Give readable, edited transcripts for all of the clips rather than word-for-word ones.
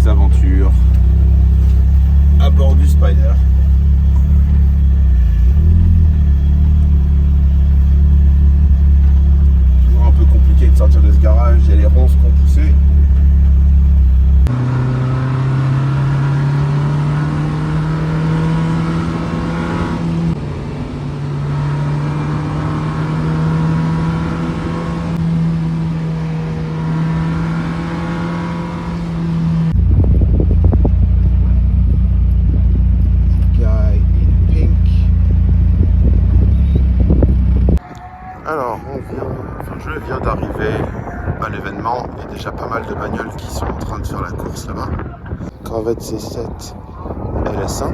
mes aventures à bord du Spider. Toujours un peu compliqué de sortir de ce garage, il y a les ronces qui ont poussé. Alors, je viens d'arriver à l'événement. Il y a déjà pas mal de bagnoles qui sont en train de faire la course là-bas. Corvette C7 LS1.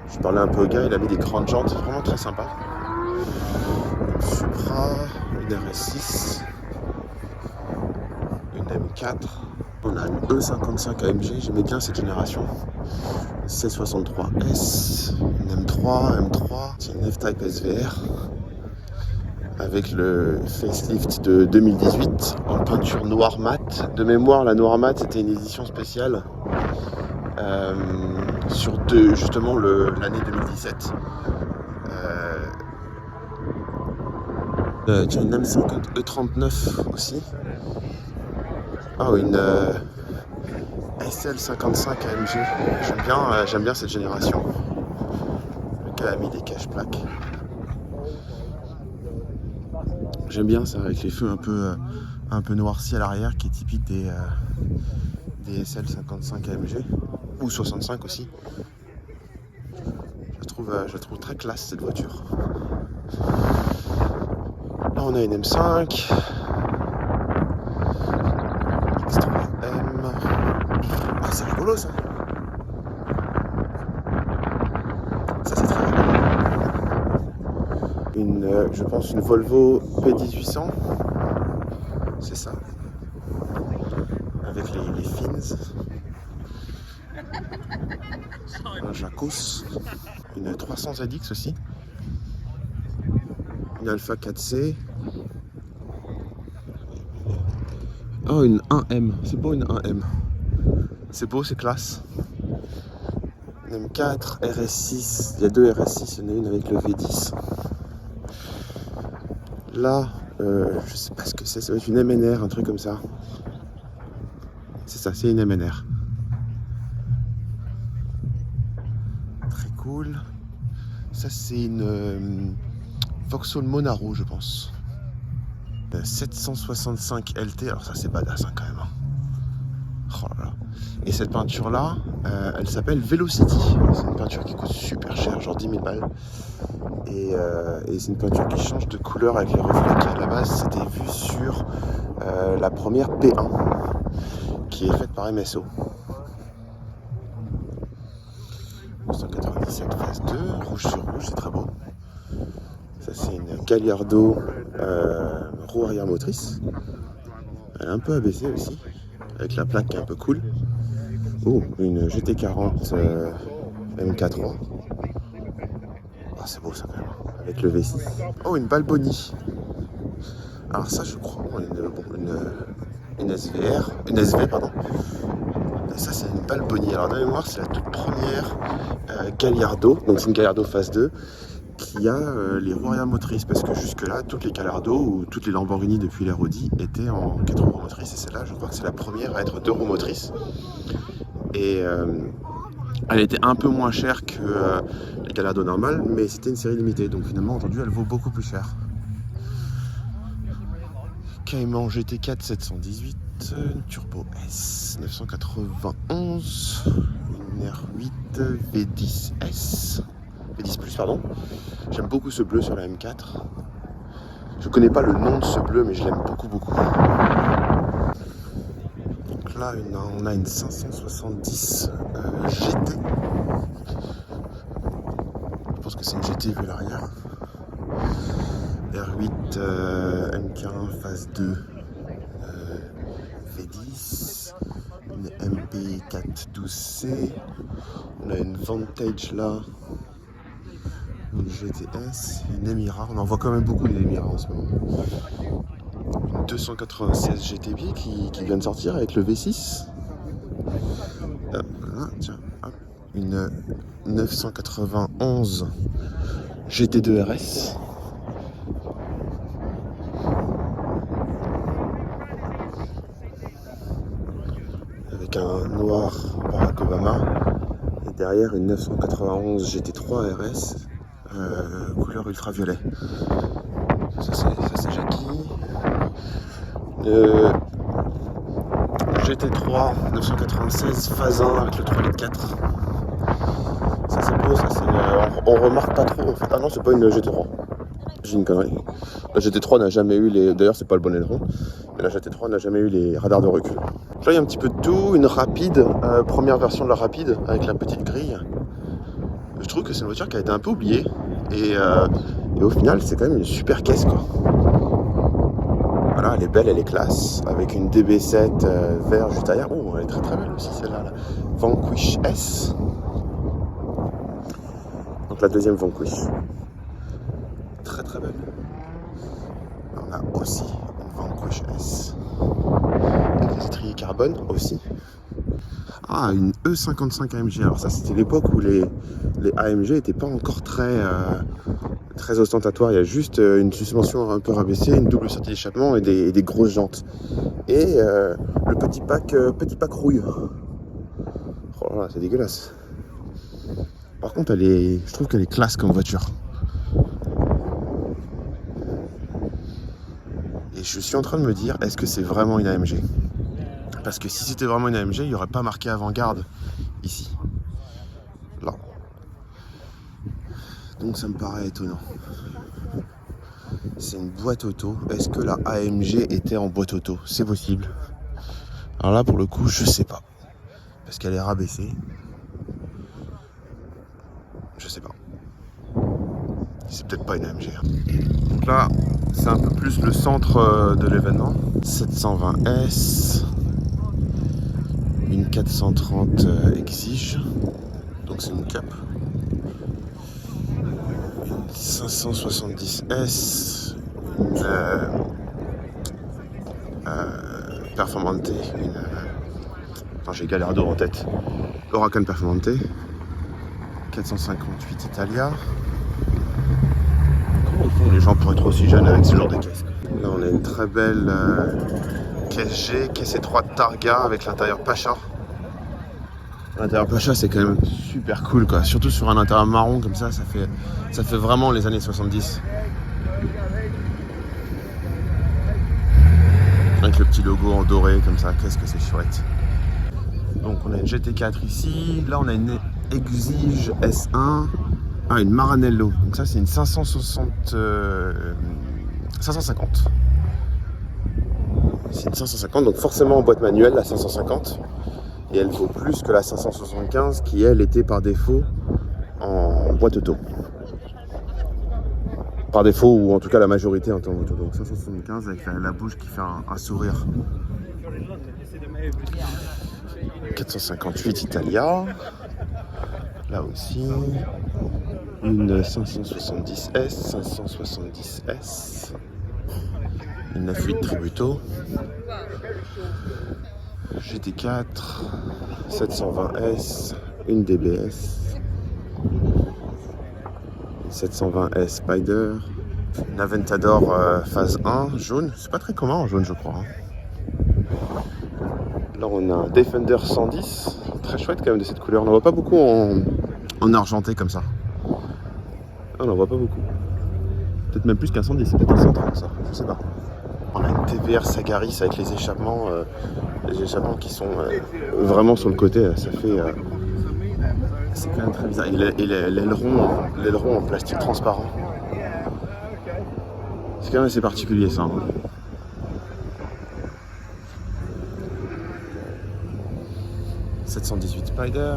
Je parlais un peu au gars, il a mis des grandes jantes, vraiment très sympa. Une Supra, une RS6, une M4. On a une E55 AMG, j'aimais bien cette génération. C63S, une M3, c'est une F-Type SVR. Avec le facelift de 2018 en peinture noir mat. De mémoire, la noir mat c'était une édition spéciale sur justement l'année 2017. Tiens, une M50 E39 aussi. Ah oui, une SL55 AMG. J'aime bien cette génération. Le gars a mis des cache-plaques. J'aime bien ça avec les feux un peu noircis à l'arrière qui est typique des SL55 AMG ou 65 aussi. Je la trouve très classe cette voiture. Là on a une M5 X3M. Ah c'est rigolo ça. Ça c'est très rigolo. Je pense une Volvo P1800, c'est ça, avec les fins, un Jacos, une 300 ZX aussi, une Alpha 4C, oh une 1M, c'est beau une 1M, c'est beau, c'est classe, une M4, RS6, il y a deux RS6, il y en a une avec le V10. Là, je sais pas ce que c'est, ça va être une MNR, un truc comme ça. C'est ça, c'est une MNR. Très cool. Ça, c'est une Vauxhall Monaro, je pense. 765 LT, alors ça, c'est badass hein, quand même. Oh là là. Et cette peinture-là, elle s'appelle Velocity. C'est une peinture qui coûte super cher, genre 10 000 balles. Et c'est une peinture qui change de couleur avec les reflets qui à la base c'était vu sur la première P1 qui est faite par MSO. 197 phase 2, rouge sur rouge, c'est très beau. Ça c'est une Gallardo roue arrière motrice. Elle est un peu abaissée aussi, avec la plaque qui est un peu cool. Oh, une GT40 MK3. Ah, c'est beau ça quand même, avec le V6. Oh, une Balboni. Alors ça je crois, une SVR, une SV pardon. Et ça c'est une Balboni. Alors de mémoire c'est la toute première Gallardo, donc c'est une Gallardo phase 2 qui a les roues arrière motrices, parce que jusque là toutes les Gallardo ou toutes les Lamborghini depuis l'ère Audi étaient en 4 roues motrices, et celle-là je crois que c'est la première à être 2 roues motrices. Et elle était un peu moins chère que les Gallardo normales, mais c'était une série limitée, donc finalement aujourd'hui elle vaut beaucoup plus cher. Cayman GT4 718, une Turbo S 991, une R8 V10S, V10+, pardon. J'aime beaucoup ce bleu sur la M4. Je connais pas le nom de ce bleu, mais je l'aime beaucoup. Donc là, on a une 570 GT. Je pense que c'est une GT vu l'arrière. R8 MK1 phase 2 V10, une MP412C, on a une Vantage là, une GTS, une Emira, on en voit quand même beaucoup des Emira en ce moment. Une 296 GTB qui vient de sortir avec le V6, Voilà, tiens, hop, une 991 GT2 RS. Avec un noir Barack Obama. Et derrière une 991 GT3 RS couleur ultraviolet. Ça c'est Jackie. GT3 996 phase 1 avec le 3 litres 4. Ça c'est beau, ça c'est. On remarque pas trop en fait. Ah non, c'est pas une GT3. J'ai une connerie. La GT3 n'a jamais eu les. D'ailleurs, c'est pas le bon aileron. Mais la GT3 n'a jamais eu les radars de recul. Là, il y a un petit peu de tout. Une rapide, première version de la rapide avec la petite grille. Je trouve que c'est une voiture qui a été un peu oubliée. Et au final, c'est quand même une super caisse quoi. Voilà, elle est belle, elle est classe. Avec une DB7 vert juste derrière. Oh, elle est très très belle aussi celle-là. La Vanquish S. Donc la deuxième Vanquish. Très très belle. On a aussi une Vanquish S. Avec les étriers carbone aussi. Ah, une E55 AMG. Alors ça, c'était l'époque où les AMG n'étaient pas encore très ostentatoires. Il y a juste une suspension un peu rabaissée, une double sortie d'échappement et des grosses jantes. Et le petit pack rouille. Oh là là, c'est dégueulasse. Par contre, je trouve qu'elle est classe comme voiture. Et je suis en train de me dire, est-ce que c'est vraiment une AMG ? Parce que si c'était vraiment une AMG, il n'y aurait pas marqué avant-garde ici. Là. Donc ça me paraît étonnant. C'est une boîte auto. Est-ce que la AMG était en boîte auto ? C'est possible. Alors là, pour le coup, je sais pas. Parce qu'elle est rabaissée. Je sais pas. C'est peut-être pas une AMG. Donc là, c'est un peu plus le centre de l'événement. 720S. Une 430 exige. Donc c'est une cap. Une 570S. Une Performante. Enfin, j'ai Gallardo en tête. Huracan Performante. 458 Italia. Comment font les gens pour être aussi jeunes avec ce genre de caisse ? Là, on a une très belle caisse G, caisse étroite Targa avec l'intérieur Pacha. L'intérieur Pacha, c'est quand même super cool, quoi. Surtout sur un intérieur marron comme ça, ça fait vraiment les années 70. Avec le petit logo en doré comme ça, qu'est-ce que c'est chouette. Donc on a une GT4 ici, là on a une Exige S1, une Maranello. Donc ça c'est une 550. C'est une 550, donc forcément en boîte manuelle la 550. Et elle vaut plus que la 575 qui elle était par défaut en boîte auto. Par défaut, ou en tout cas la majorité en temps auto. Donc 575 avec la bouche qui fait un sourire. 458 Italia. Là aussi. Une 570S, 570S. Une 9.8 Tributo. GT4. 720S. Une DBS. 720S Spider. Une Aventador phase 1 jaune. C'est pas très commun en jaune, je crois. Là, on a un Defender 110. Très chouette quand même de cette couleur. On n'en voit pas beaucoup en argenté comme ça. On n'en voit pas beaucoup. Peut-être même plus qu'un 110. C'est peut-être un 130 ça. Je sais pas. On a une TVR Sagaris avec les échappements qui sont vraiment sur le côté. Ça fait. C'est quand même très bizarre. Et l'aileron en plastique transparent. C'est quand même assez particulier ça. 718 Spider.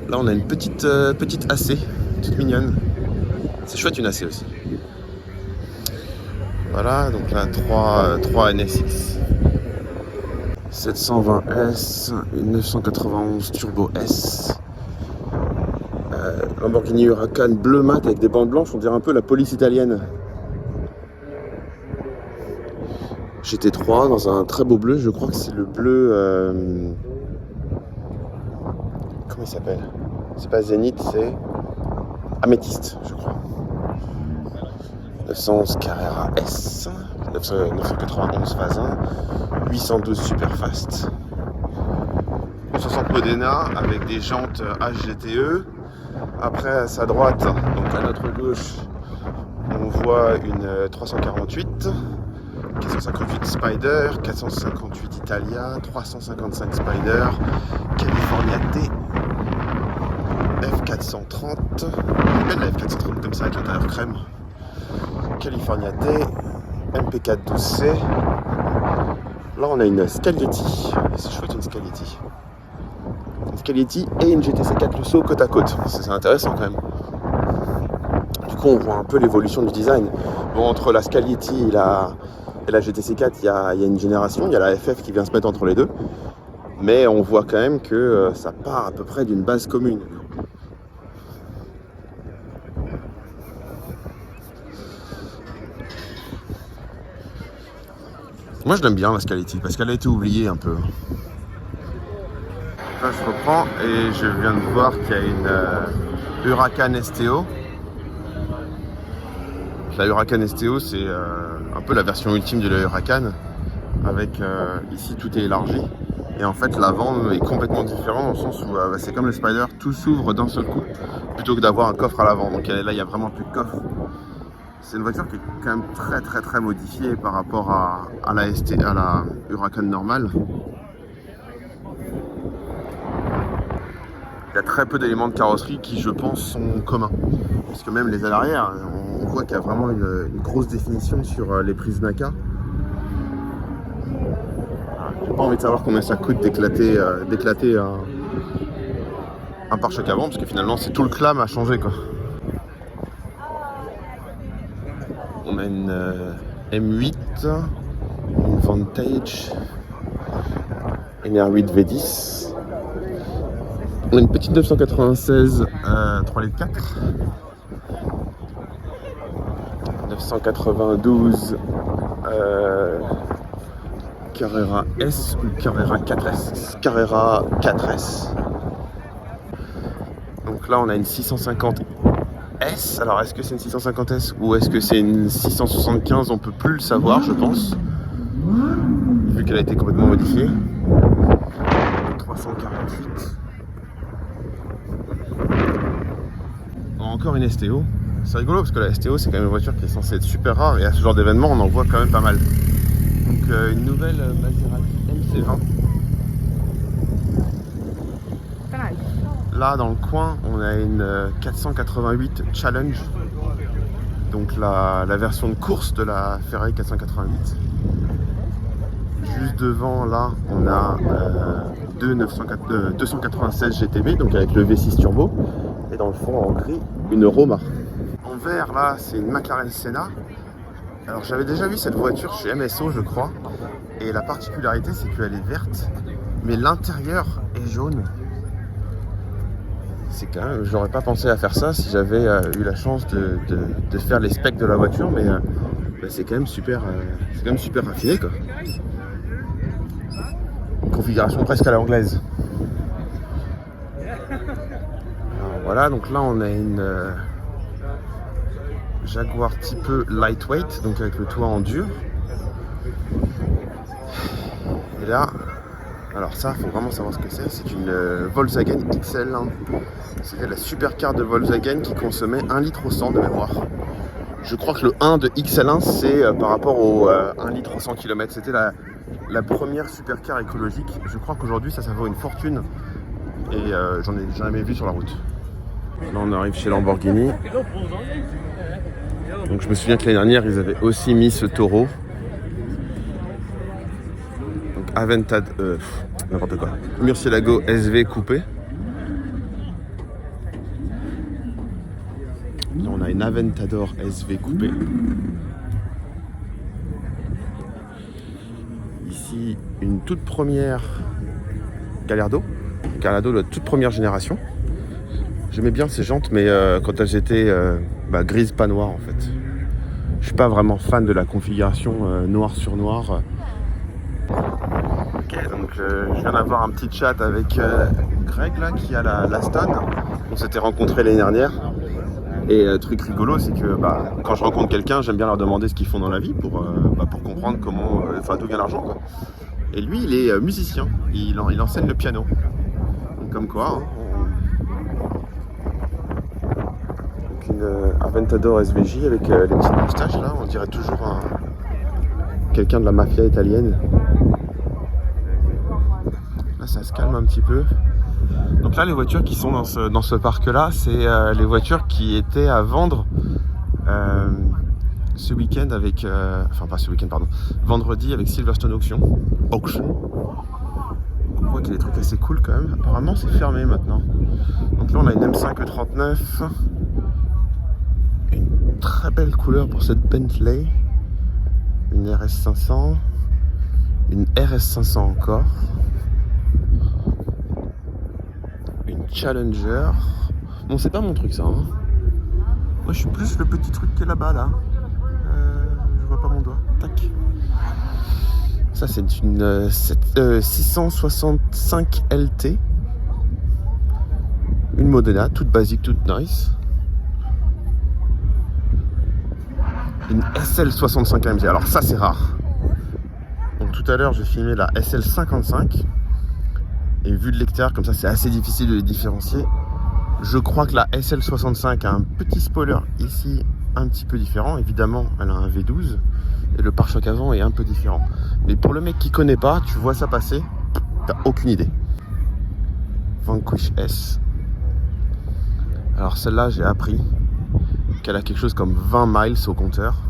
Là on a une petite AC, toute mignonne. C'est chouette une AC aussi. Voilà, donc là 3 NSX. 720S, une 991 Turbo S. Lamborghini Huracan bleu mat avec des bandes blanches, on dirait un peu la police italienne. GT3 dans un très beau bleu, je crois que c'est le bleu... comment il s'appelle? C'est pas Zénith, c'est Améthyste, je crois. 911 Carrera S, 991 phase 1, 812 Superfast. 60 Modena avec des jantes HGTE. Après à sa droite, donc à notre gauche, on voit une 348, 458 Spider, 458 Italia, 355 Spider, California T, F430, belle la F430 comme ça avec l'intérieur crème, California T, MP412C. Là on a une Scaglietti, c'est chouette une Scaglietti. Une Scaglietti et une GTC 4 Lusso côte à côte, c'est intéressant quand même. Du coup on voit un peu l'évolution du design. Bon, entre la Scaglietti et la GTC 4 il y a une génération, il y a la FF qui vient se mettre entre les deux. Mais on voit quand même que ça part à peu près d'une base commune. Moi je l'aime bien la Scaglietti parce qu'elle a été oubliée un peu. Là je reprends et je viens de voir qu'il y a une Huracan STO. La Huracan STO c'est un peu la version ultime de la Huracan. Avec ici tout est élargi. Et en fait l'avant est complètement différent dans le sens où c'est comme le Spider, tout s'ouvre d'un seul coup plutôt que d'avoir un coffre à l'avant. Donc là il n'y a vraiment plus de coffre. C'est une voiture qui est quand même très modifiée par rapport à la Huracan normale. Il y a très peu d'éléments de carrosserie qui, je pense, sont communs. Parce que même les ailes arrière, on voit qu'il y a vraiment une grosse définition sur les prises NACA. J'ai pas envie de savoir combien ça coûte d'éclater un pare-choc avant, parce que finalement, c'est tout le clam à changer, quoi. On a une M8, une Vantage, une R8 V10. On a une petite 996 3 litres 4. 992 Carrera S ou Carrera 4S. Carrera 4S. Donc là on a une 650 S. Alors est-ce que c'est une 650S ou est-ce que c'est une 675? On peut plus le savoir, je pense, vu qu'elle a été complètement modifiée. 348. Encore une STO. C'est rigolo parce que la STO c'est quand même une voiture qui est censée être super rare et à ce genre d'événement on en voit quand même pas mal. Donc une nouvelle Maserati MC20. Là dans le coin on a une 488 Challenge. Donc la version de course de la Ferrari 488. Juste devant là on a 296 GTB donc avec le V6 turbo. Et dans le fond en gris une Roma. En vert là c'est une McLaren Senna. Alors j'avais déjà vu cette voiture chez MSO je crois. Et la particularité c'est qu'elle est verte. Mais l'intérieur est jaune. C'est quand même, j'aurais pas pensé à faire ça si j'avais eu la chance de faire les specs de la voiture, mais c'est quand même super raffiné quoi. Une configuration presque à l'anglaise. Voilà, donc là on a une Jaguar type lightweight, donc avec le toit en dur. Et là, alors ça, faut vraiment savoir ce que c'est. C'est une Volkswagen XL1. C'était la supercar de Volkswagen qui consommait 1 litre au 100 de mémoire. Je crois que le 1 de XL1, c'est par rapport au 1 litre au 100 km. C'était la première supercar écologique. Je crois qu'aujourd'hui, ça vaut une fortune. Et j'en ai jamais vu sur la route. Là, on arrive chez Lamborghini. Donc, je me souviens que l'année dernière, ils avaient aussi mis ce taureau. Donc, Aventador, n'importe quoi. Murcielago SV coupé. Là, on a une Aventador SV coupé. Ici, une toute première Gallardo. Gallardo de la toute première génération. J'aimais bien ces jantes, mais quand elles étaient grises, pas noires en fait. Je suis pas vraiment fan de la configuration noir sur noir. Ok, donc je viens d'avoir un petit chat avec Greg là qui a la Stone. On s'était rencontrés l'année dernière. Et truc rigolo, c'est que quand je rencontre quelqu'un, j'aime bien leur demander ce qu'ils font dans la vie pour comprendre comment, d'où vient l'argent, quoi. Et lui, il est musicien, il enseigne le piano. Donc, comme quoi, hein, donc une Aventador SVJ avec les petites moustaches là, on dirait toujours quelqu'un de la mafia italienne. Là, ça se calme un petit peu. Donc là, les voitures qui sont dans ce parc-là, c'est les voitures qui étaient à vendre ce week-end avec... enfin, pas ce week-end, pardon. Vendredi avec Silverstone Auction. On voit qu'il y a des trucs assez cool quand même. Apparemment, c'est fermé maintenant. Donc là, on a une M5 E39. Une très belle couleur pour cette Bentley. Une RS500. Une RS500 encore. Challenger. Bon, c'est pas mon truc ça. Hein. Moi, je suis plus le petit truc qui est là-bas, là. Je vois pas mon doigt. Tac. Ça, c'est une 665 LT. Une Modena, toute basique, toute nice. Une SL65 AMG. Alors ça, c'est rare. Donc tout à l'heure, j'ai filmé la SL55. Et vu de l'extérieur, comme ça, c'est assez difficile de les différencier. Je crois que la SL65 a un petit spoiler ici, un petit peu différent. Évidemment, elle a un V12 et le pare-choc avant est un peu différent. Mais pour le mec qui connaît pas, tu vois ça passer, t'as aucune idée. Vanquish S. Alors celle-là, j'ai appris qu'elle a quelque chose comme 20 miles au compteur.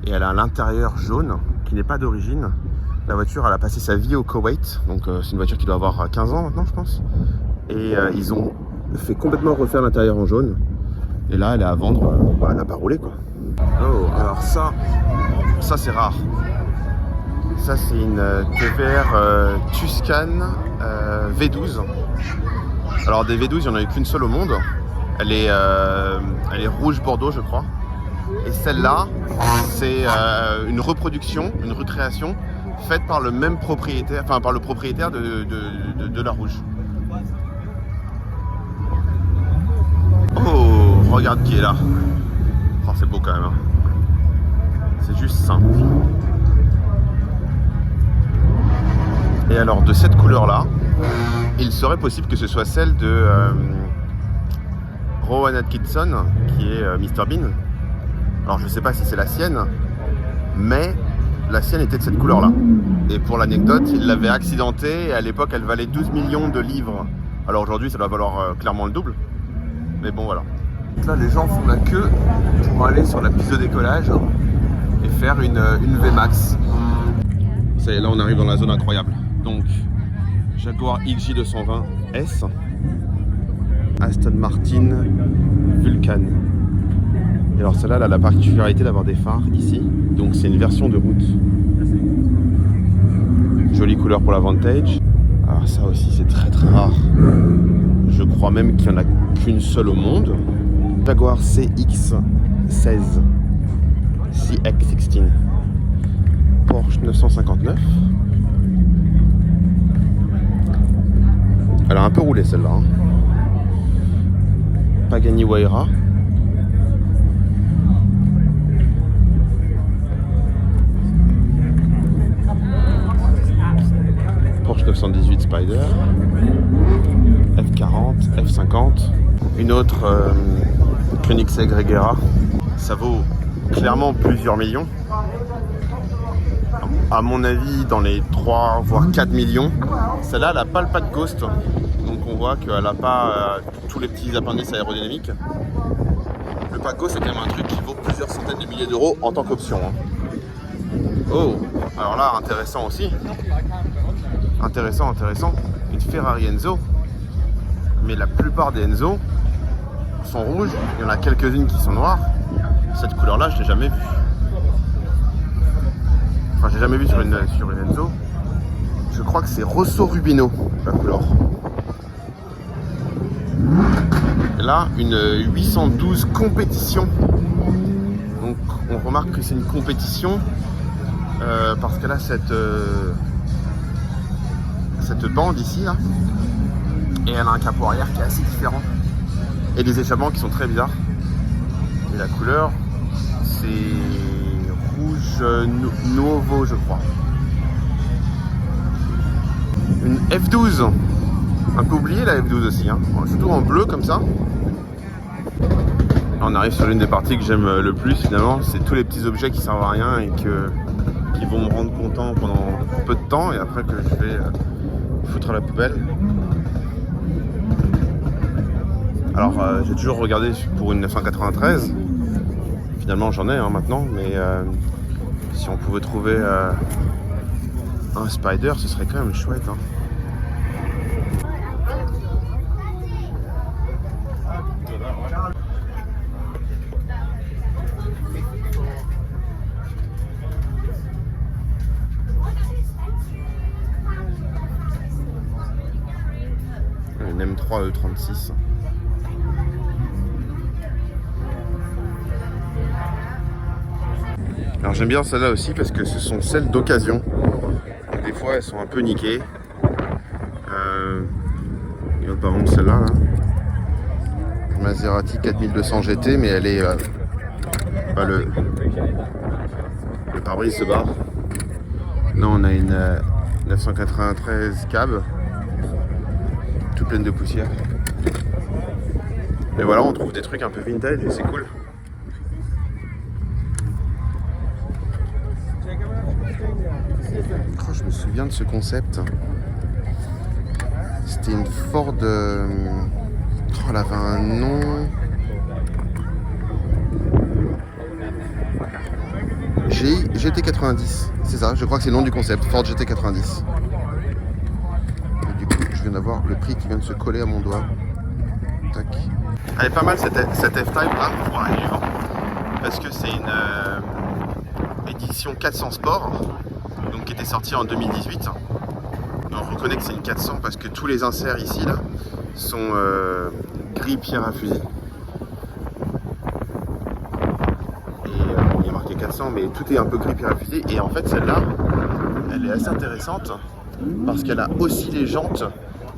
Et elle a l'intérieur jaune, qui n'est pas d'origine. La voiture, elle a passé sa vie au Koweït, donc c'est une voiture qui doit avoir 15 ans maintenant, je pense. Et ils ont fait complètement refaire l'intérieur en jaune. Et là, elle est à vendre, elle n'a pas roulé, quoi. Oh, alors ça c'est rare. Ça, c'est une TVR Tuscan V12. Alors des V12, il n'y en a eu qu'une seule au monde. Elle est rouge bordeaux, je crois. Et celle-là, c'est une reproduction, une recréation faite par le même propriétaire, enfin par le propriétaire de la rouge. Oh, regarde qui est là. Oh, c'est beau quand même. Hein. C'est juste simple. Et alors de cette couleur-là, il serait possible que ce soit celle de Rowan Atkinson, qui est Mr Bean. Alors je sais pas si c'est la sienne, mais la sienne était de cette couleur-là. Et pour l'anecdote, il l'avait accidentée et à l'époque, elle valait 12 millions de livres. Alors aujourd'hui, ça doit valoir clairement le double. Mais bon, voilà. Donc là, les gens font la queue pour aller sur la piste de décollage et faire une VMAX. Ça y est, là, on arrive dans la zone incroyable. Donc, Jaguar XJ220S, Aston Martin Vulcan. Et alors celle-là, elle a la particularité d'avoir des phares ici. Donc c'est une version de route. Jolie couleur pour la Vantage. Alors ça aussi, c'est très très rare. Je crois même qu'il n'y en a qu'une seule au monde. Jaguar CX-16. CX-16. Porsche 959. Elle a un peu roulé celle-là. Hein. Pagani Huayra. Porsche 918 Spider. F40, F50. Une autre Koenigsegg Regera. Ça vaut clairement plusieurs millions. À mon avis, dans les 3 voire 4 millions. Celle-là, elle n'a pas le pack Ghost. Donc on voit qu'elle n'a pas tous les petits appendices aérodynamiques. Le pack Ghost, c'est quand même un truc qui vaut plusieurs centaines de milliers d'euros en tant qu'option. Hein. Oh, alors là, intéressant aussi. Intéressant. Une Ferrari Enzo. Mais la plupart des Enzo sont rouges. Il y en a quelques-unes qui sont noires. Cette couleur-là, je ne l'ai jamais vue. Enfin, j'ai jamais vu sur une Enzo. Je crois que c'est Rosso Rubino, la couleur. Et là, une 812 compétition. Donc on remarque que c'est une compétition parce qu'elle a cette bande ici là, et elle a un capot arrière qui est assez différent et des échappements qui sont très bizarres. Et la couleur c'est rouge Nuovo je crois. Une F12, un peu oublié la F12 aussi, hein. Surtout en bleu comme ça. On arrive sur l'une des parties que j'aime le plus finalement, c'est tous les petits objets qui servent à rien et qui vont me rendre content pendant peu de temps et après que je vais foutre à la poubelle. Alors j'ai toujours regardé pour une 993, finalement j'en ai maintenant, mais si on pouvait trouver un Spider ce serait quand même chouette, hein. Une M3 E36. Alors j'aime bien celle-là aussi parce que ce sont celles d'occasion. Des fois elles sont un peu niquées. Il y a par exemple celle-là. Là. Maserati 4200 GT, mais elle est... le pare-brise se barre. Là on a une 993 cab. Toute pleine de poussière. Et voilà, on trouve des trucs un peu vintage et c'est cool. Oh, je me souviens de ce concept. C'était une Ford... Oh, elle avait un nom... GT90. C'est ça, je crois que c'est le nom du concept. Ford GT90. Je viens d'avoir le prix qui vient de se coller à mon doigt. Tac. Elle est pas mal cette F-Type là, parce que c'est une édition 400 Sport, donc qui était sortie en 2018. On reconnaît que c'est une 400 parce que tous les inserts ici là sont gris pierre à fusil. Et il y a marqué 400, mais tout est un peu gris pierre à fusil. Et en fait celle-là, elle est assez intéressante parce qu'elle a aussi les jantes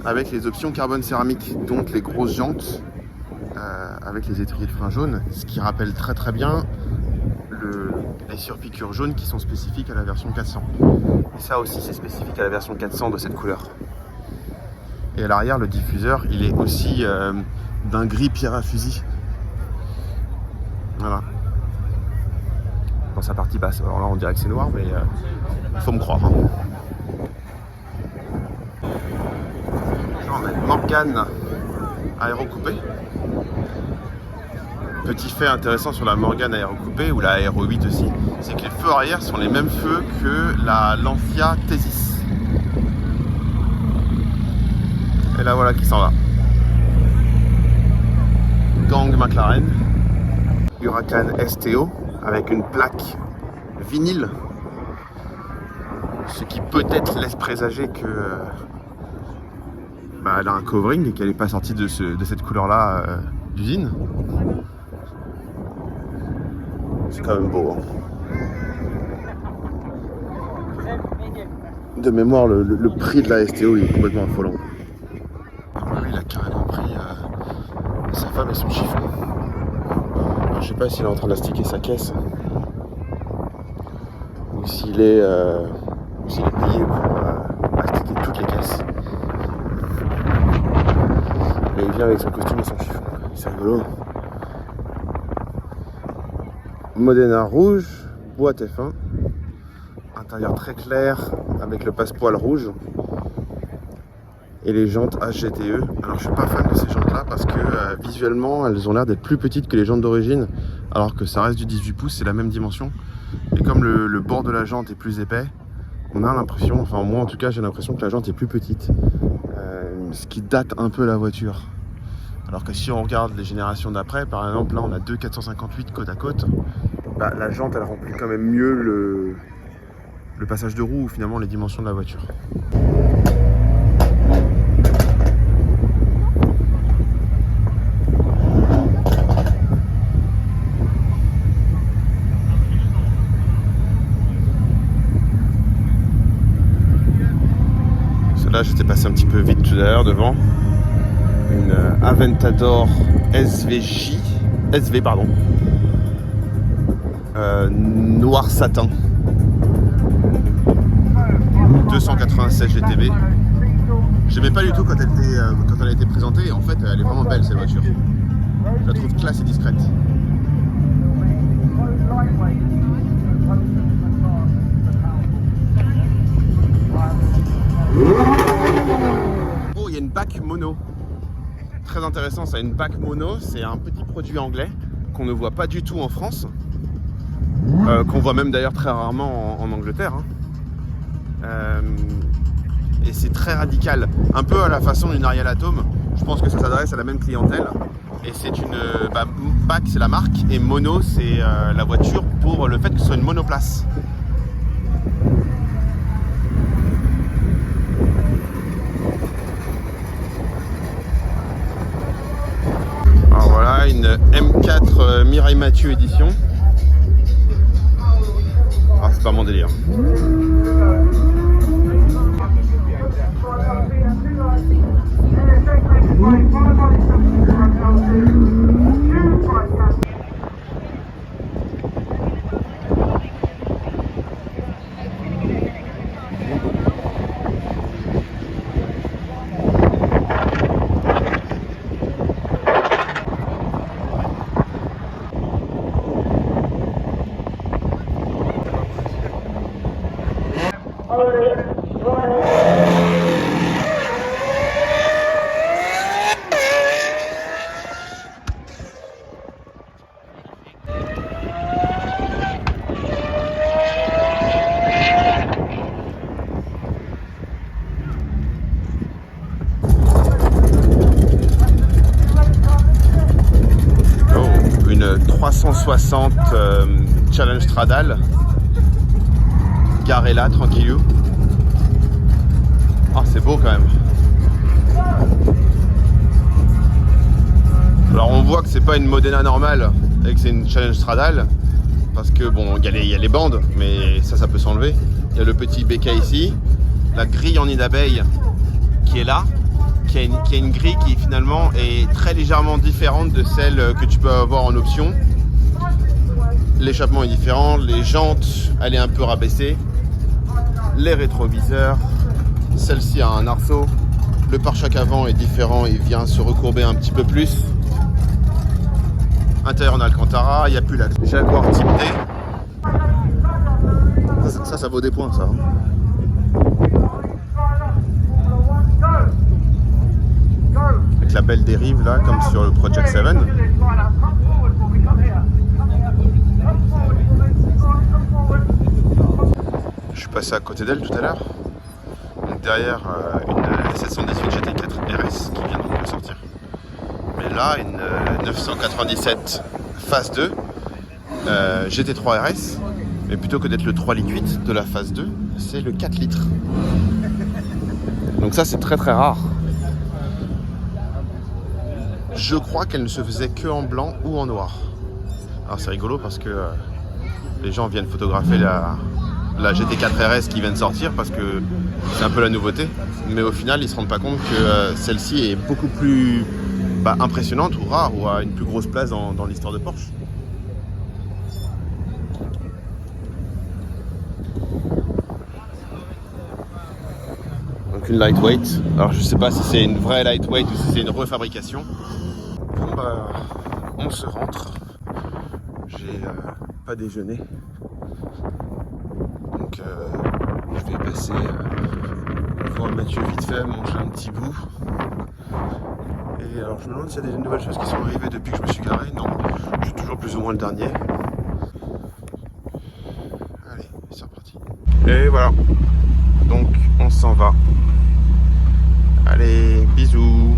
avec les options carbone céramique, donc les grosses jantes avec les étriers de frein jaunes, ce qui rappelle très très bien les surpiqûres jaunes qui sont spécifiques à la version 400. Et ça aussi c'est spécifique à la version 400 de cette couleur. Et à l'arrière le diffuseur il est aussi d'un gris pierre à fusil. Voilà. Dans sa partie basse, alors là on dirait que c'est noir mais il faut me croire, hein. On a une Morgane aérocoupée. Petit fait intéressant sur la Morgane aérocoupée ou la Aero 8 aussi, c'est que les feux arrière sont les mêmes feux que la Lancia Thesis. Et là voilà qui s'en va. Gang McLaren, Huracan STO avec une plaque vinyle, ce qui peut-être laisse présager que elle a un covering et qu'elle n'est pas sortie de cette couleur-là d'usine. C'est quand même beau, hein. De mémoire, le prix de la STO il est complètement affolant. Alors lui, il a carrément pris sa femme et son chiffon. Alors, je sais pas s'il est en train d'astiquer sa caisse ou s'il est payé pour astiquer toutes les caisses. Mais il vient avec son costume et son chiffon. C'est rigolo. Modena rouge, boîte F1, intérieur très clair avec le passepoil rouge et les jantes HGTE. Alors je suis pas fan de ces jantes là parce que visuellement elles ont l'air d'être plus petites que les jantes d'origine alors que ça reste du 18 pouces, c'est la même dimension. Et comme le bord de la jante est plus épais, on a l'impression, enfin moi en tout cas j'ai l'impression que la jante est plus petite, ce qui date un peu la voiture. Alors que si on regarde les générations d'après, par exemple là on a deux 458 côte à côte, la jante elle remplit quand même mieux le passage de roue ou finalement les dimensions de la voiture. là, j'étais passé un petit peu vite tout à l'heure devant. Une Aventador SV pardon. Noir satin. 296 GTB. J'aimais pas du tout quand elle a été présentée. En fait, elle est vraiment belle cette voiture. Je la trouve classe et discrète. Oh, il y a une BAC mono. Très intéressant, ça. Une BAC mono, c'est un petit produit anglais qu'on ne voit pas du tout en France. Qu'on voit même d'ailleurs très rarement en Angleterre. Et c'est très radical, un peu à la façon d'une Ariel Atom. Je pense que ça s'adresse à la même clientèle. Et c'est une BAC, c'est la marque, et mono, c'est la voiture pour le fait que ce soit une monoplace. Alors voilà, une M4 Mireille Mathieu édition. Ah, c'est pas mon délire. Une 360 Challenge Stradale garée là, tranquillou. Ah, c'est beau quand même. Alors on voit que c'est pas une Modena normale et que c'est une Challenge Stradale, parce que bon, il y a les bandes, mais ça peut s'enlever. Il y a le petit béquet ici, la grille en nid d'abeille qui est là, qui a une grille qui finalement est très légèrement différente de celle que tu peux avoir en option. L'échappement est différent, les jantes, elle est un peu rabaissée, les rétroviseurs, celle-ci a un arceau, le pare-choc avant est différent, il vient se recourber un petit peu plus. Intérieur en Alcantara, il n'y a plus la Jaguar Type D. Ça vaut des points, ça. Avec la belle dérive là, comme sur le Project 7. Je suis passé à côté d'elle tout à l'heure. Donc derrière une 718 GT4 RS qui vient donc de sortir. Mais là, une 997 phase 2 GT3 RS. Mais plutôt que d'être le 3,8 litres de la phase 2, c'est le 4 litres. Donc ça, c'est très très rare. Je crois qu'elle ne se faisait que en blanc ou en noir. Alors c'est rigolo parce que les gens viennent photographier la GT4 RS qui vient de sortir parce que c'est un peu la nouveauté. Mais au final, ils ne se rendent pas compte que celle-ci est beaucoup plus impressionnante ou rare ou a une plus grosse place dans l'histoire de Porsche. Donc une lightweight. Alors je sais pas si c'est une vraie lightweight ou si c'est une refabrication. Bon bah on se rentre. J'ai pas déjeuné. Donc je vais passer voir Mathieu vite fait, manger un petit bout. Et alors je me demande s'il y a des nouvelles choses qui sont arrivées depuis que je me suis garé. Non, je suis toujours plus ou moins le dernier. Allez, c'est reparti. Et voilà. Donc on s'en va. Allez, bisous.